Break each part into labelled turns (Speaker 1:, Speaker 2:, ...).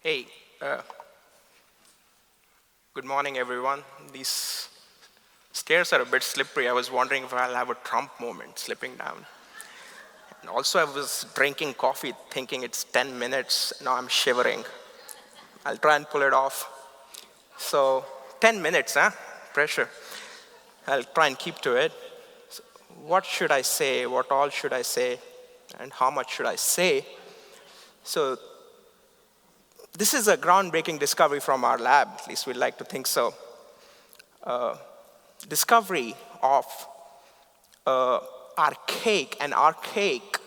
Speaker 1: Hey, good morning, everyone. These stairs are a bit slippery. I was wondering if I'll have a Trump moment slipping down. And also, I was drinking coffee thinking it's 10 minutes. Now I'm shivering. I'll try and pull it off. So, 10 minutes, huh? Pressure. I'll try and keep to it. So, what should I say? What all should I say? And how much should I say? So, this is a groundbreaking discovery from our lab, at least we'd like to think so. Discovery of an archaic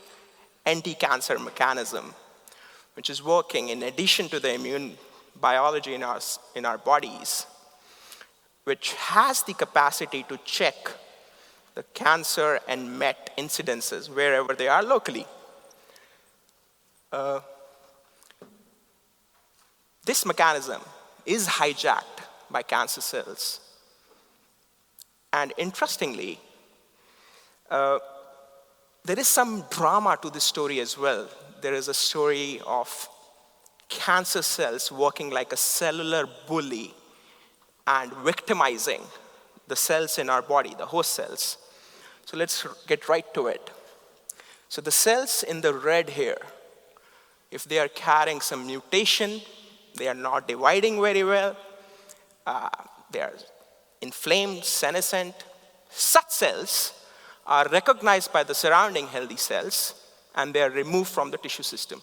Speaker 1: anti-cancer mechanism, which is working in addition to the immune biology in our bodies, which has the capacity to check the cancer and MET incidences wherever they are locally. This mechanism is hijacked by cancer cells. And interestingly, there is some drama to this story as well. There is a story of cancer cells working like a cellular bully and victimizing the cells in our body, the host cells. So let's get right to it. So the cells in the red here, if they are carrying some mutation, they are not dividing very well. They are inflamed, senescent. Such cells are recognized by the surrounding healthy cells, and they are removed from the tissue system.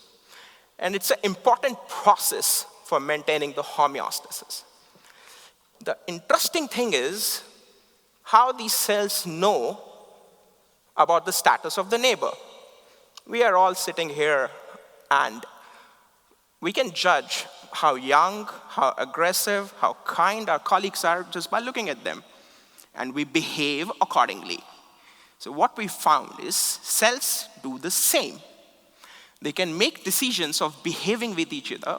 Speaker 1: And it's an important process for maintaining the homeostasis. The interesting thing is how these cells know about the status of the neighbor. We are all sitting here, and we can judge how young, how aggressive, how kind our colleagues are just by looking at them. And we behave accordingly. So what we found is cells do the same. They can make decisions of behaving with each other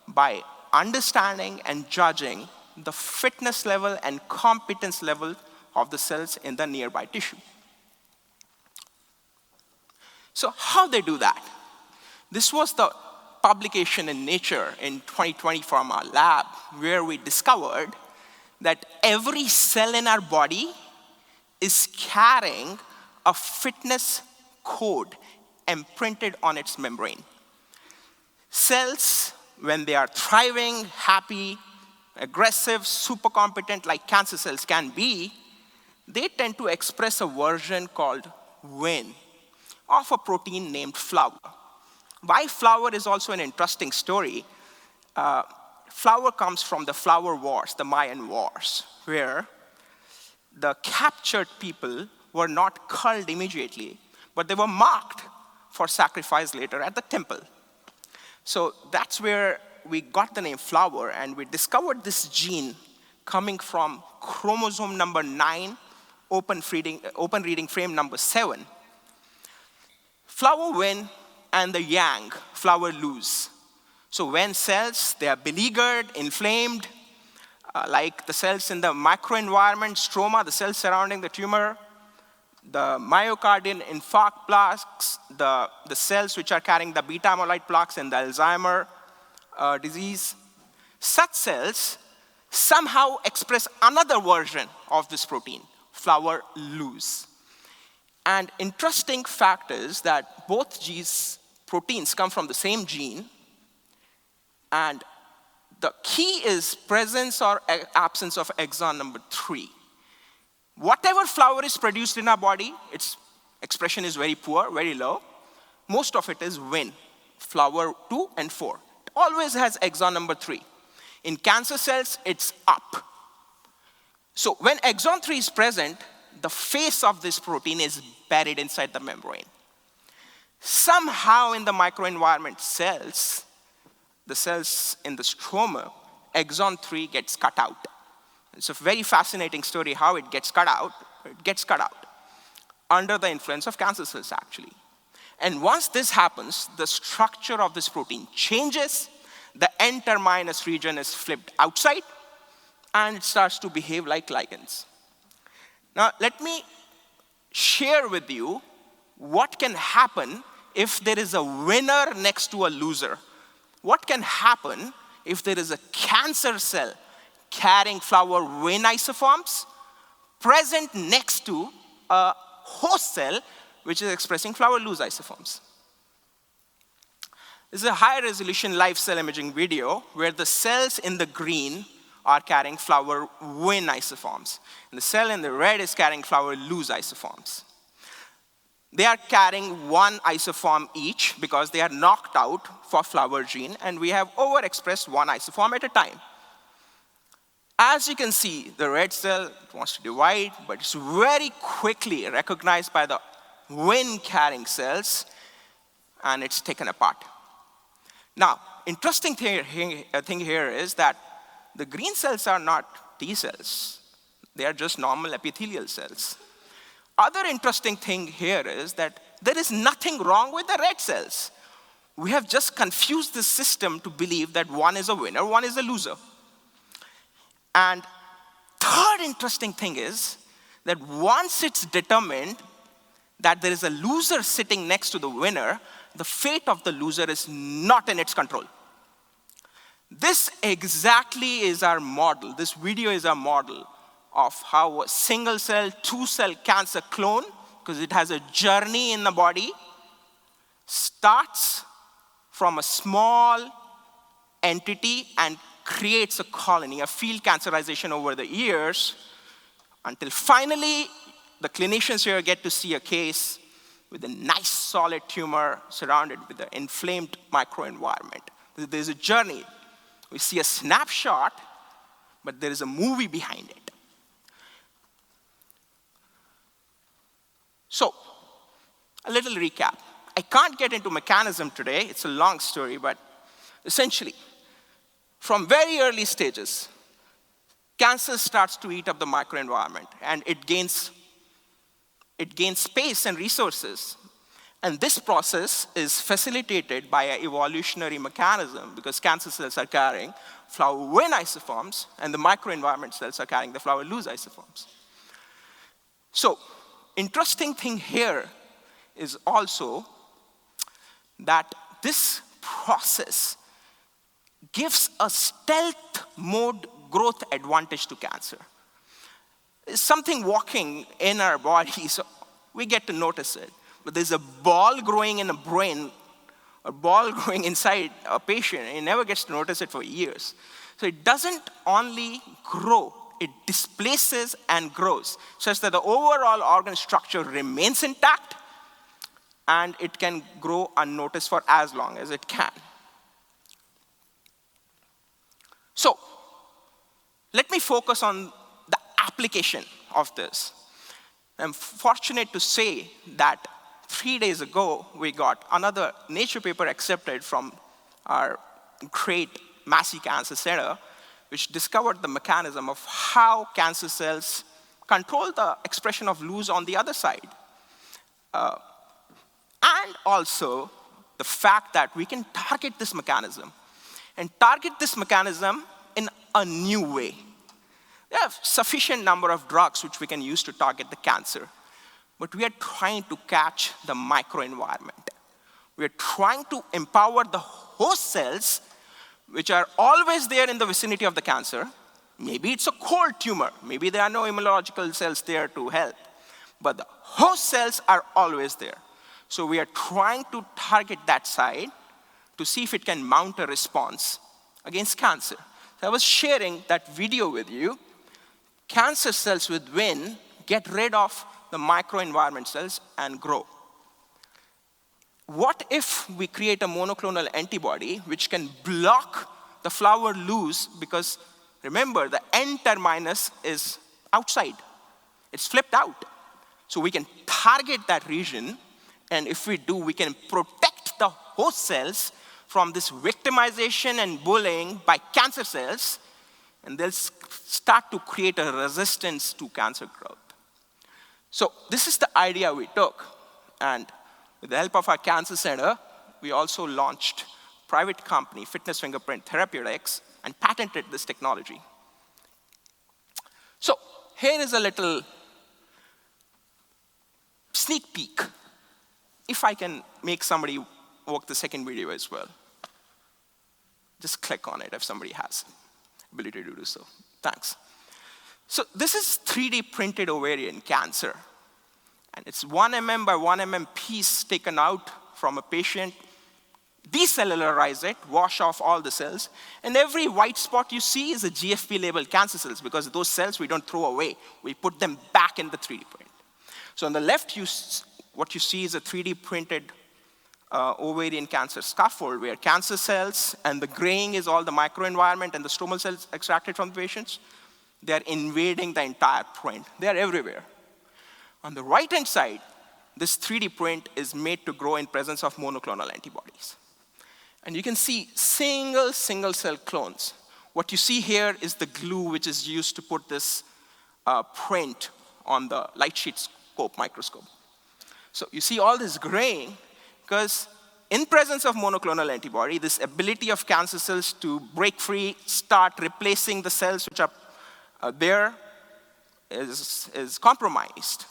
Speaker 1: by understanding and judging the fitness level and competence level of the cells in the nearby tissue. So how they do that? This was the publication in Nature in 2020 from our lab, where we discovered that every cell in our body is carrying a fitness code imprinted on its membrane. Cells, when they are thriving, happy, aggressive, super competent, like cancer cells can be, they tend to express a version called Win of a protein named flour. Why flour is also an interesting story. Flour comes from the flower wars, the Mayan wars, where the captured people were not culled immediately, but they were marked for sacrifice later at the temple. So that's where we got the name flour, and we discovered this gene coming from chromosome number 9, open reading frame number 7. Flour win, and the yang, flour lose. So when cells, they are beleaguered, inflamed, like the cells in the microenvironment, stroma, the cells surrounding the tumor, the myocardial infarct plaques, the cells which are carrying the beta amyloid plaques in the Alzheimer disease, such cells somehow express another version of this protein, flour lose. And interesting fact is that both these proteins come from the same gene, and the key is presence or absence of exon number 3. Whatever flour is produced in our body, its expression is very poor, very low. Most of it is Win, flour 2 and 4. It always has exon number 3. In cancer cells, it's up. So when exon 3 is present, the face of this protein is buried inside the membrane. Somehow in the microenvironment cells, the cells in the stroma, exon 3 gets cut out. It's a very fascinating story how it gets cut out. It gets cut out under the influence of cancer cells, actually. And once this happens, the structure of this protein changes, the N-terminus region is flipped outside, and it starts to behave like ligands. Now, let me share with you what can happen if there is a winner next to a loser. What can happen if there is a cancer cell carrying flower win isoforms present next to a host cell which is expressing flower loose isoforms. This is a high-resolution live cell imaging video where the cells in the green are carrying flower win isoforms, and the cell in the red is carrying flower loose isoforms. They are carrying one isoform each because they are knocked out for flower gene, and we have overexpressed one isoform at a time. As you can see, the red cell wants to divide, but it's very quickly recognized by the win-carrying cells, and it's taken apart. Now, interesting thing here is that the green cells are not T cells. They are just normal epithelial cells. Other interesting thing here is that there is nothing wrong with the red cells. We have just confused the system to believe that one is a winner, one is a loser. And third interesting thing is that once it's determined that there is a loser sitting next to the winner, the fate of the loser is not in its control. This exactly is our model. This video is our model of how a single cell, two cell cancer clone, because it has a journey in the body, starts from a small entity and creates a colony, a field cancerization over the years, until finally the clinicians here get to see a case with a nice solid tumor surrounded with an inflamed microenvironment. There's a journey. We see a snapshot, but there is a movie behind it. So, a little recap. I can't get into mechanism today. It's a long story, but essentially, from very early stages, cancer starts to eat up the microenvironment, and it gains space and resources. And this process is facilitated by an evolutionary mechanism because cancer cells are carrying flower win isoforms, and the microenvironment cells are carrying the flower loose isoforms. So, interesting thing here is also that this process gives a stealth mode growth advantage to cancer. It's something walking in our body, so we get to notice it. But there's a ball growing in a brain, a ball growing inside a patient, and he never gets to notice it for years. So it doesn't only grow, it displaces and grows, such that the overall organ structure remains intact, and it can grow unnoticed for as long as it can. So, let me focus on the application of this. I'm fortunate to say that 3 days ago, we got another Nature paper accepted from our great Massey Cancer Center, which discovered the mechanism of how cancer cells control the expression of loose on the other side. And also the fact that we can target this mechanism, and target this mechanism in a new way. There are sufficient number of drugs which we can use to target the cancer, but we are trying to catch the microenvironment. We are trying to empower the host cells, which are always there in the vicinity of the cancer. Maybe it's a cold tumor. Maybe there are no immunological cells there to help. But the host cells are always there. So we are trying to target that side to see if it can mount a response against cancer. So I was sharing that video with you. Cancer cells with WIN get rid of the microenvironment cells and grow. What if we create a monoclonal antibody which can block the flower loose, because remember, the N-terminus is outside. It's flipped out. So we can target that region, and if we do, we can protect the host cells from this victimization and bullying by cancer cells, and they'll start to create a resistance to cancer growth. So this is the idea we took, and with the help of our cancer center, we also launched a private company, Fitness Fingerprint Therapeutics, and patented this technology. So here is a little sneak peek, if I can make somebody work the second video as well. Just click on it if somebody has ability to do so. Thanks. So this is 3D printed ovarian cancer. And it's 1 mm by 1 mm piece taken out from a patient, decellularize it, wash off all the cells, and every white spot you see is a GFP-labeled cancer cells, because those cells we don't throw away. We put them back in the 3D print. So on the left, what you see is a 3D printed ovarian cancer scaffold where cancer cells, and the graying is all the microenvironment and the stromal cells extracted from the patients. They're invading the entire print. They're everywhere. On the right-hand side, this 3D print is made to grow in presence of monoclonal antibodies. And you can see single cell clones. What you see here is the glue which is used to put this print on the light sheet scope microscope. So you see all this graying because in presence of monoclonal antibody, this ability of cancer cells to break free, start replacing the cells which are there is compromised.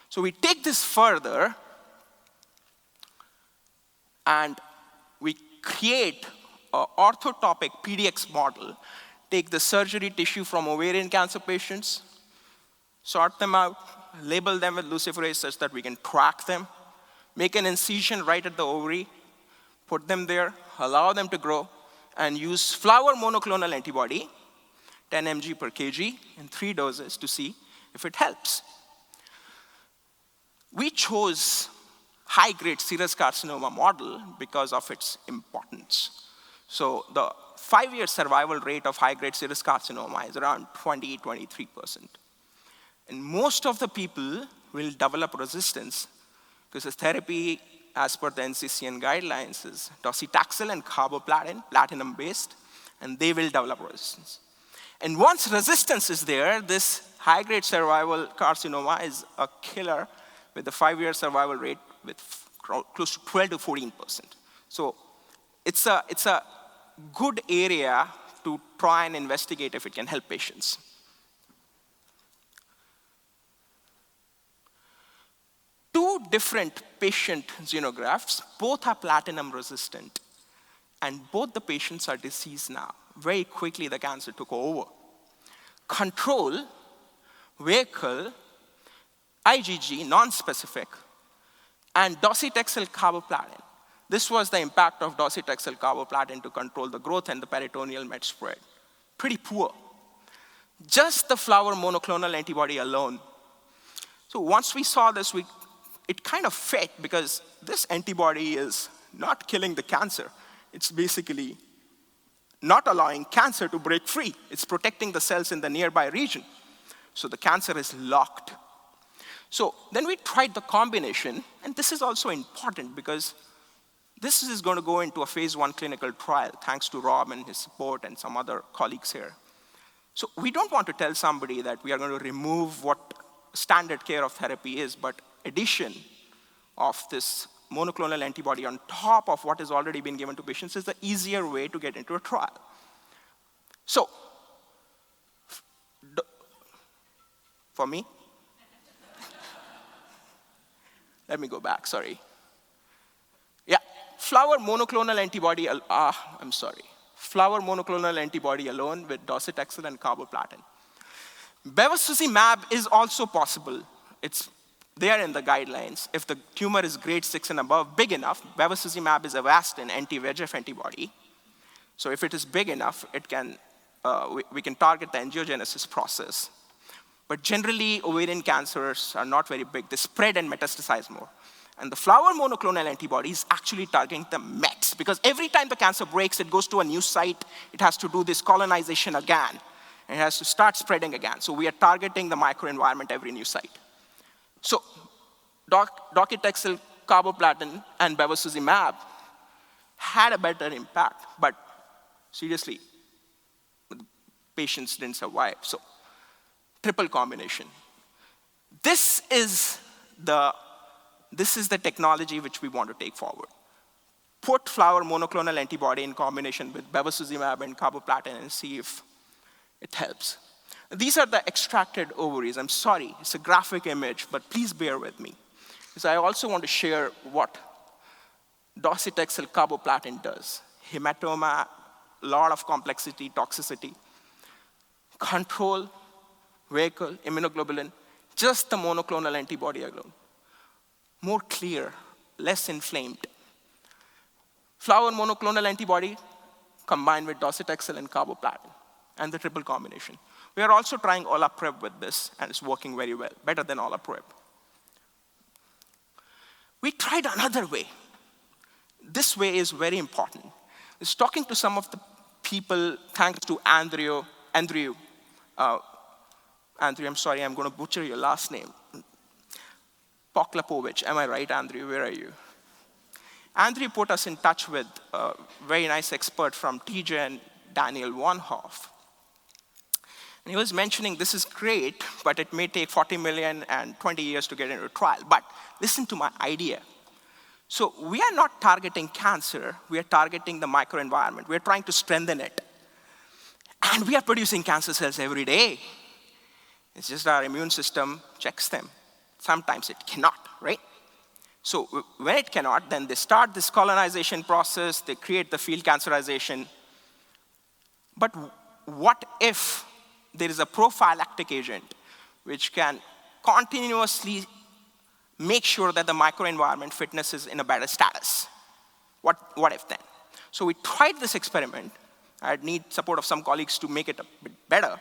Speaker 1: So we take this further and we create an orthotopic PDX model, take the surgery tissue from ovarian cancer patients, sort them out, label them with luciferase such that we can track them, make an incision right at the ovary, put them there, allow them to grow, and use flower monoclonal antibody, 10 mg per kg, in 3 doses to see if it helps. We chose high-grade serous carcinoma model because of its importance. So the 5-year survival rate of high-grade serous carcinoma is around 20-23%. And most of the people will develop resistance because the therapy, as per the NCCN guidelines, is docetaxel and carboplatin, platinum-based, and they will develop resistance. And once resistance is there, this high-grade survival carcinoma is a killer with a 5-year survival rate with close to 12 to 14%. So it's a good area to try and investigate if it can help patients. Two different patient xenografts, both are platinum resistant, and both the patients are deceased now. Very quickly, the cancer took over. Control, vehicle, IgG, non-specific, and docetaxel carboplatin. This was the impact of docetaxel carboplatin to control the growth and the peritoneal met spread. Pretty poor. Just the flower monoclonal antibody alone. So once we saw this, it kind of fit because this antibody is not killing the cancer. It's basically not allowing cancer to break free. It's protecting the cells in the nearby region. So the cancer is locked. So then we tried the combination, and this is also important because this is going to go into a phase 1 clinical trial, thanks to Rob and his support and some other colleagues here. So we don't want to tell somebody that we are going to remove what standard care of therapy is, but addition of this monoclonal antibody on top of what has already been given to patients is the easier way to get into a trial. So, for me, let me go back, sorry. Yeah, flower monoclonal antibody, flower monoclonal antibody alone with docetaxel and carboplatin. Bevacizumab is also possible. It's there in the guidelines. If the tumor is grade 6 and above, big enough, bevacizumab is a Avastin anti-VEGF antibody. So if it is big enough, it can, we can target the angiogenesis process. But generally, ovarian cancers are not very big. They spread and metastasize more. And the flower monoclonal antibody is actually targeting the METs, because every time the cancer breaks, it goes to a new site. It has to do this colonization again. And it has to start spreading again. So we are targeting the microenvironment every new site. So docetaxel, carboplatin, and bevacizumab had a better impact, but seriously, the patients didn't survive. So triple combination. This is the technology which we want to take forward. Put flower monoclonal antibody in combination with bevacizumab and carboplatin and see if it helps. These are the extracted ovaries. I'm sorry, it's a graphic image, but please bear with me. Because I also want to share what docetaxel carboplatin does. Hematoma lot of complexity, toxicity. Control, vehicle, immunoglobulin, just the monoclonal antibody alone. More clear, less inflamed. Flower monoclonal antibody combined with docetaxel and carboplatin, and the triple combination. We are also trying olaparib with this, and it's working very well, better than olaparib. We tried another way. This way is very important. It's talking to some of the people, thanks to Andrew, I'm sorry, I'm going to butcher your last name. Poklapovich, am I right, Andrew? Where are you? Andrew put us in touch with a very nice expert from TJ and Daniel Wonhoff. And he was mentioning this is great, but it may take 40 million and 20 years to get into a trial. But listen to my idea. So we are not targeting cancer, we are targeting the microenvironment. We're trying to strengthen it. And we are producing cancer cells every day. It's just our immune system checks them. Sometimes it cannot, right? So when it cannot, then they start this colonization process, they create the field cancerization. But what if there is a prophylactic agent which can continuously make sure that the microenvironment fitness is in a better status? What if then? So we tried this experiment. I'd need support of some colleagues to make it a bit better.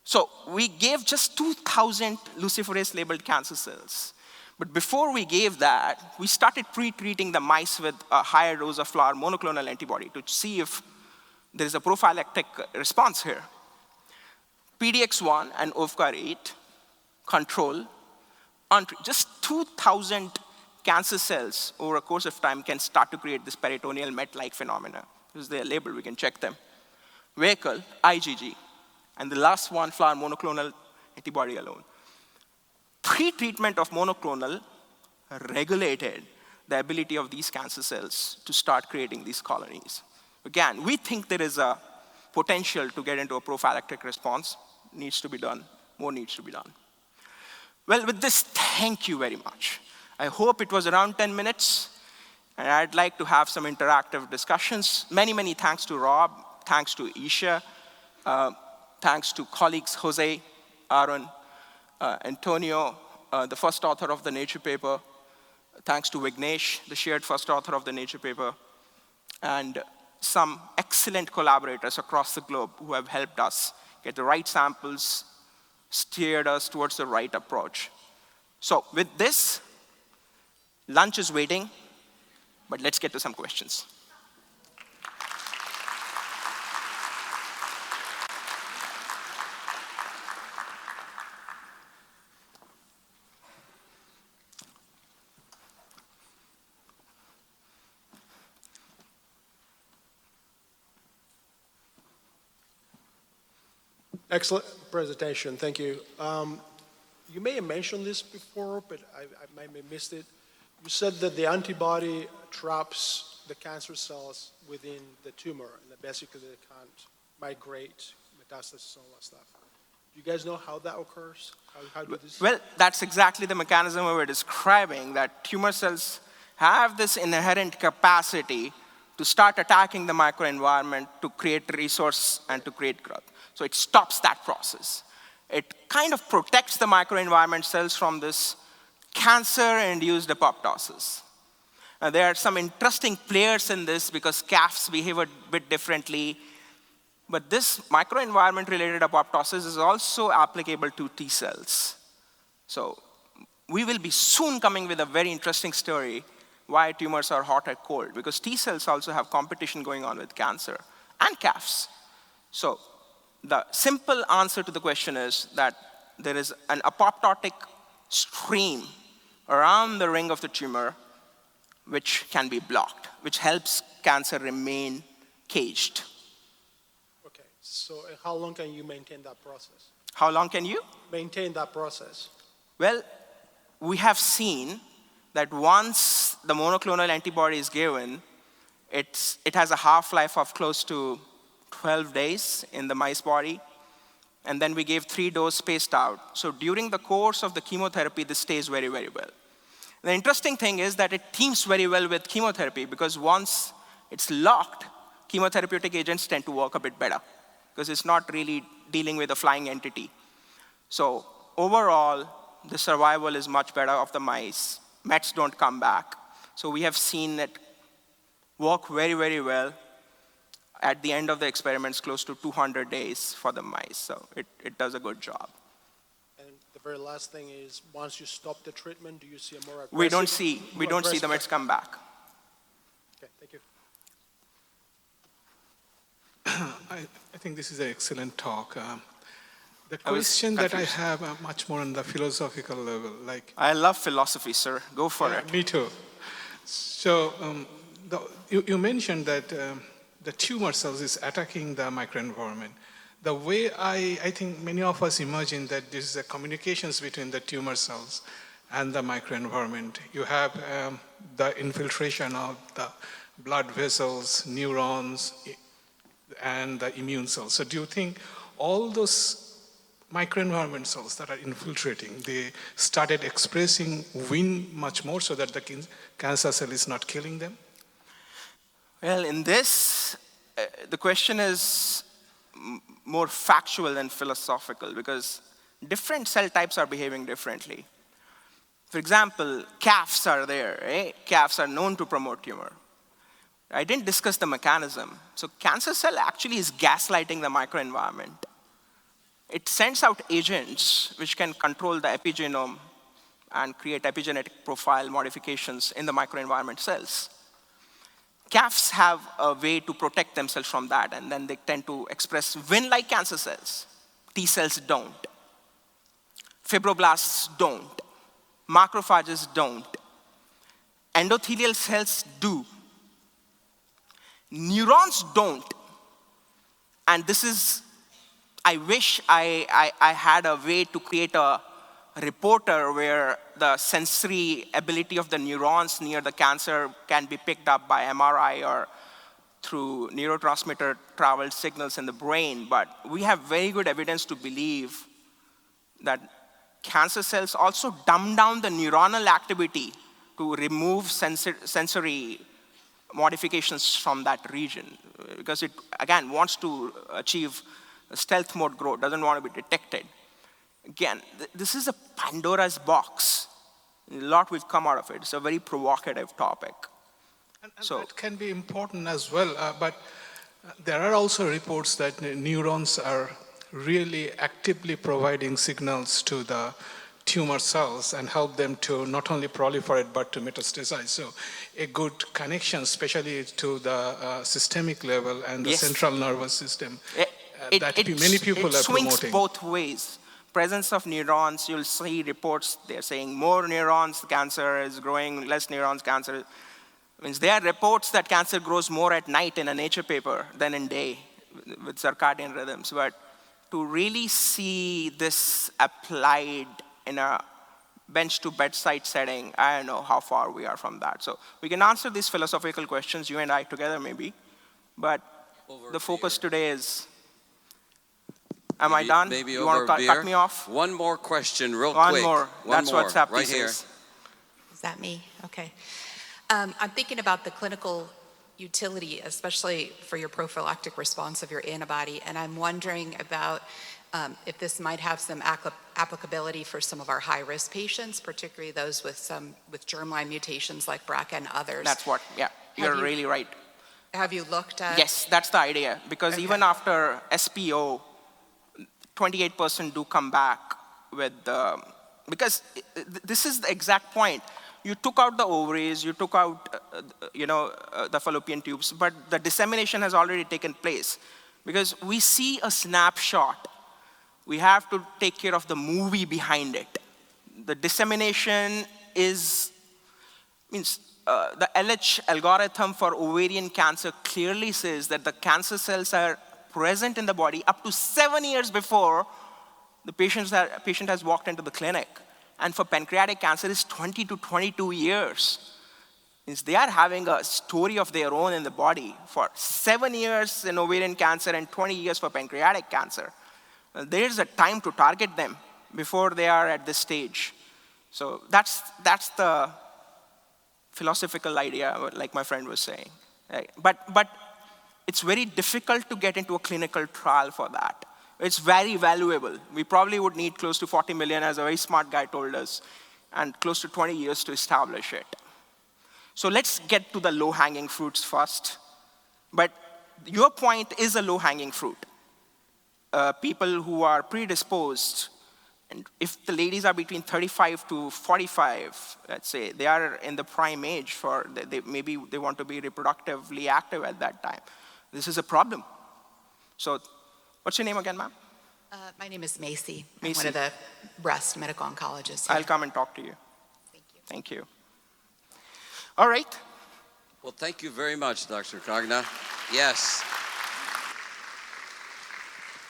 Speaker 1: So we gave just 2,000 luciferase labeled cancer cells. But before we gave that, we started pre-treating the mice with a higher dose of flower monoclonal antibody to see if there is a prophylactic response here. PDX1 and OVCAR8 control, just 2,000 cancer cells over a course of time can start to create this peritoneal met-like phenomena. This is their label, we can check them. Vehicle, IgG, and the last one, flower monoclonal antibody alone. Pre-treatment of monoclonal regulated the ability of these cancer cells to start creating these colonies. Again, we think there is a potential to get into a prophylactic response. Needs to be done, more needs to be done. Well, with this, thank you very much. I hope it was around 10 minutes, and I'd like to have some interactive discussions. Many, many thanks to Rob, thanks to Isha, thanks to colleagues Jose, Aaron, Antonio, the first author of the Nature paper. Thanks to Vignesh, the shared first author of the Nature paper. And some excellent collaborators across the globe who have helped us get the right samples, steered us towards the right approach. So with this, lunch is waiting, but let's get to some questions.
Speaker 2: Excellent presentation, thank you. You may have mentioned this before, but I might have missed it. You said that the antibody traps the cancer cells within the tumor, and that basically they can't migrate, metastasis, all that stuff. Do you guys know how that occurs? How do this?
Speaker 1: Well, that's exactly the mechanism we were describing, that tumor cells have this inherent capacity to start attacking the microenvironment to create resource and to create growth. So it stops that process. It kind of protects the microenvironment cells from this cancer-induced apoptosis. There are some interesting players in this because CAFs behave a bit differently. But this microenvironment-related apoptosis is also applicable to T cells. So we will be soon coming with a very interesting story why tumors are hot or cold, because T cells also have competition going on with cancer and CAFs. So the simple answer to the question is that there is an apoptotic stream around the ring of the tumor which can be blocked, which helps cancer remain caged.
Speaker 2: Okay, so how long can you maintain that process?
Speaker 1: How long can you?
Speaker 2: Maintain that process.
Speaker 1: Well, we have seen that once the monoclonal antibody is given, it has a half-life of close to 12 days in the mice body. And then we gave 3 doses spaced out. So during the course of the chemotherapy, this stays very, very well. The interesting thing is that it teams very well with chemotherapy because once it's locked, chemotherapeutic agents tend to work a bit better because it's not really dealing with a flying entity. So overall, the survival is much better of the mice. Mets don't come back. So we have seen it work very, very well at the end of the experiments, close to 200 days for the mice. So it does a good job.
Speaker 2: And the very last thing is, once you stop the treatment, do you see a more aggressive?
Speaker 1: We don't see the mets come back.
Speaker 2: Okay, thank you.
Speaker 3: I think this is an excellent talk. The question that I have much more on the philosophical level, like
Speaker 1: I love philosophy, sir. Go for it.
Speaker 3: me too. So you mentioned that the tumor cells is attacking the microenvironment. The way I think many of us imagine that this is a communications between the tumor cells and the microenvironment. You have the infiltration of the blood vessels, neurons, and the immune cells. So do you think all those microenvironment cells that are infiltrating, they started expressing Wnt much more so that the cancer cell is not killing them?
Speaker 1: Well, in this, the question is more factual than philosophical because different cell types are behaving differently. For example, CAFs are there, right? CAFs are known to promote tumor. I didn't discuss the mechanism. So cancer cell actually is gaslighting the microenvironment. It sends out agents which can control the epigenome and create epigenetic profile modifications in the microenvironment cells. CAFs have a way to protect themselves from that, and then they tend to express Wnt-like cancer cells. T cells don't. Fibroblasts don't. Macrophages don't. Endothelial cells do. Neurons don't. And this is, I wish I had a way to create a reporter where the sensory ability of the neurons near the cancer can be picked up by MRI or through neurotransmitter traveled signals in the brain. But we have very good evidence to believe that cancer cells also dumb down the neuronal activity to remove sensory modifications from that region because it, again, wants to achieve stealth mode growth, doesn't want to be detected. Again, this is a Pandora's box. A lot will come out of it. It's a very provocative topic.
Speaker 3: And that can be important as well, but there are also reports that neurons are really actively providing signals to the tumor cells and help them to not only proliferate but to metastasize. So a good connection, especially to the systemic level and the central nervous system, many people are promoting.
Speaker 1: It swings both ways. Presence of neurons, you'll see reports, they're saying more neurons, cancer is growing, less neurons, cancer. Means there are reports that cancer grows more at night in a Nature paper than in day with circadian rhythms. But to really see this applied in a bench to bedside setting, I don't know how far we are from that. So we can answer these philosophical questions, you and I together maybe, but the focus today is, am I done?
Speaker 4: Maybe
Speaker 1: you want to cut me off?
Speaker 4: One more question real
Speaker 1: One
Speaker 4: quick.
Speaker 1: more. That's what SAP
Speaker 4: right here.
Speaker 1: is.
Speaker 5: Is that me? Okay. I'm thinking about the clinical utility, especially for your prophylactic response of your antibody, and I'm wondering about if this might have some applicability for some of our high-risk patients, particularly those with germline mutations like BRCA and others.
Speaker 1: That's what, yeah, you're really right.
Speaker 5: Have you looked at?
Speaker 1: Yes, that's the idea, because even after SPO, 28% do come back with because this is the exact point. You took out the ovaries, you took out, the fallopian tubes, but the dissemination has already taken place. Because we see a snapshot. We have to take care of the movie behind it. The dissemination the LH algorithm for ovarian cancer clearly says that the cancer cells are present in the body up to 7 years before the patient has walked into the clinic. And for pancreatic cancer, it's 20 to 22 years. Means they are having a story of their own in the body for 7 years in ovarian cancer and 20 years for pancreatic cancer. There's a time to target them before they are at this stage. So that's the philosophical idea, like my friend was saying. But it's very difficult to get into a clinical trial for that. It's very valuable. We probably would need close to 40 million, as a very smart guy told us, and close to 20 years to establish it. So let's get to the low-hanging fruits first. But your point is a low-hanging fruit. People who are predisposed, and if the ladies are between 35 to 45, let's say, they are in the prime age for, maybe they want to be reproductively active at that time. This is a problem. So what's your name again, ma'am?
Speaker 5: My name is Massey. I'm
Speaker 1: Massey.
Speaker 5: one of the breast medical oncologists.
Speaker 1: I'll come and talk to you.
Speaker 5: Thank you.
Speaker 1: Thank you. All right.
Speaker 4: Well, thank you very much, Dr. Gogna. Yes.